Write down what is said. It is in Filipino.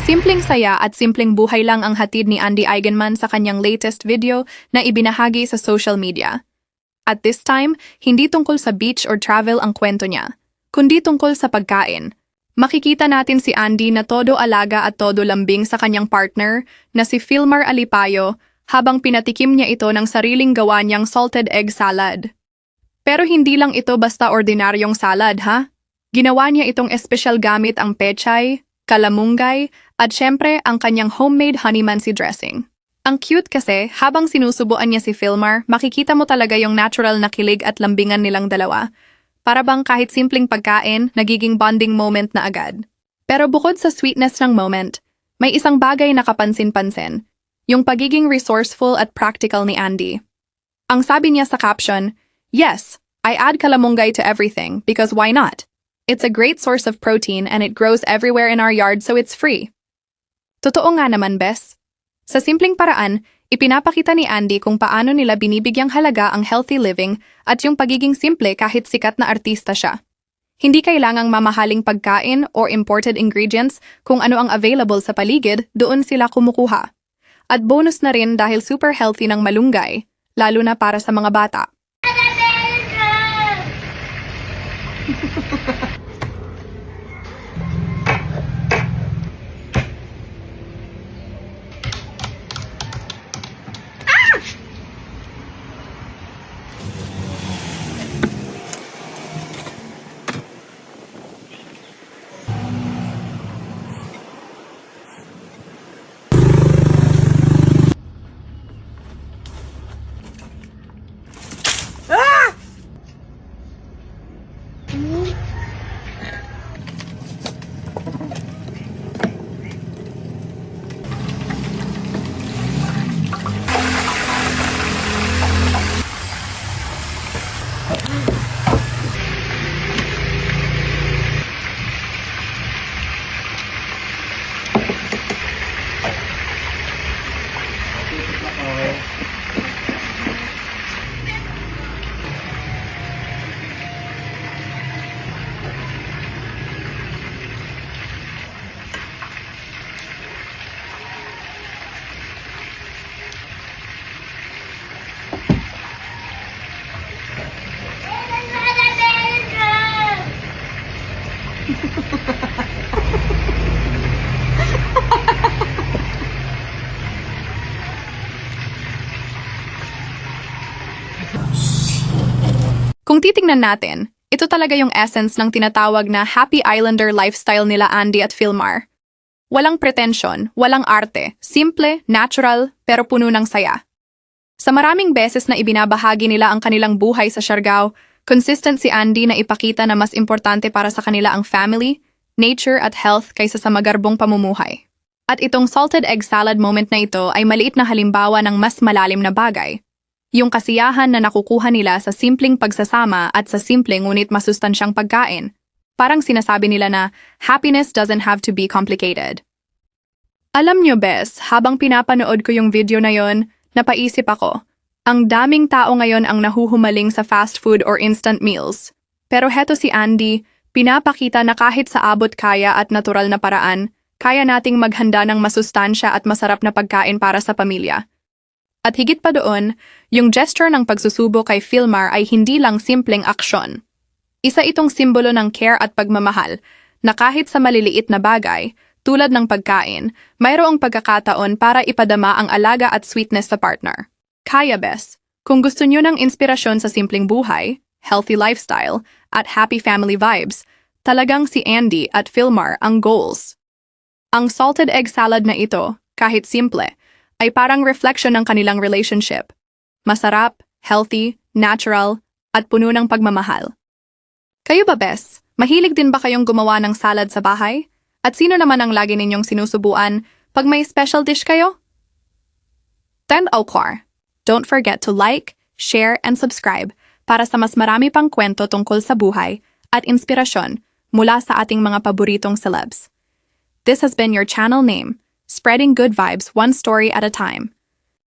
Simpleng saya at simpleng buhay lang ang hatid ni Andy Eigenman sa kanyang latest video na ibinahagi sa social media. At this time, hindi tungkol sa beach or travel ang kwento niya, kundi tungkol sa pagkain. Makikita natin si Andy na todo alaga at todo lambing sa kanyang partner na si Filmar Alipayo habang pinatikim niya ito ng sariling gawa niyang salted egg salad. Pero hindi lang ito basta ordinaryong salad, ha? Ginawa niya itong espesyal gamit ang pechay, kalamunggay, at syempre ang kanyang homemade honey mansi dressing. Ang cute kasi, habang sinusubuan niya si Filmar, makikita mo talaga yung natural na kilig at lambingan nilang dalawa. Para bang kahit simpleng pagkain, nagiging bonding moment na agad. Pero bukod sa sweetness ng moment, may isang bagay na kapansin-pansin, yung pagiging resourceful at practical ni Andy. Ang sabi niya sa caption, "Yes, I add kalamunggay to everything because why not? It's a great source of protein and it grows everywhere in our yard so it's free." Totoo nga naman, Bes. Sa simpleng paraan, ipinapakita ni Andy kung paano nila binibigyang halaga ang healthy living at yung pagiging simple kahit sikat na artista siya. Hindi kailangang mamahaling pagkain or imported ingredients, kung ano ang available sa paligid, doon sila kumukuha. At bonus na rin dahil super healthy ng malunggay, lalo na para sa mga bata. Kung titingnan natin, ito talaga yung essence ng tinatawag na Happy Islander lifestyle nila Andy at Filmar. Walang pretensyon, walang arte, simple, natural, pero puno ng saya. Sa maraming beses na ibinabahagi nila ang kanilang buhay sa Siargao, consistent si Andy na ipakita na mas importante para sa kanila ang family, nature at health kaysa sa magarbong pamumuhay. At itong salted egg salad moment na ito ay maliit na halimbawa ng mas malalim na bagay. Yung kasiyahan na nakukuha nila sa simpleng pagsasama at sa simpleng ngunit masustansyang pagkain. Parang sinasabi nila na happiness doesn't have to be complicated. Alam nyo, Bes, habang pinapanood ko yung video na yon, napaisip ako, ang daming tao ngayon ang nahuhumaling sa fast food or instant meals. Pero heto si Andy, pinapakita na kahit sa abot kaya at natural na paraan, kaya nating maghanda ng masustansya at masarap na pagkain para sa pamilya. At higit pa doon, yung gesture ng pagsusubo kay Filmar ay hindi lang simpleng aksyon. Isa itong simbolo ng care at pagmamahal na kahit sa maliliit na bagay, tulad ng pagkain, mayroong pagkakataon para ipadama ang alaga at sweetness sa partner. Kaya, Bes, kung gusto nyo ng inspirasyon sa simpleng buhay, healthy lifestyle, at happy family vibes, talagang si Andy at Filmar ang goals. Ang salted egg salad na ito, kahit simple, ay parang reflection ng kanilang relationship. Masarap, healthy, natural, at puno ng pagmamahal. Kayo ba, Bes? Mahilig din ba kayong gumawa ng salad sa bahay? At sino naman ang lagi ninyong sinusubuan pag may special dish kayo? Tend Okwar. Don't forget to like, share, and subscribe para sa mas marami pang kwento tungkol sa buhay at inspirasyon mula sa ating mga paboritong celebs. This has been your channel name, spreading good vibes one story at a time.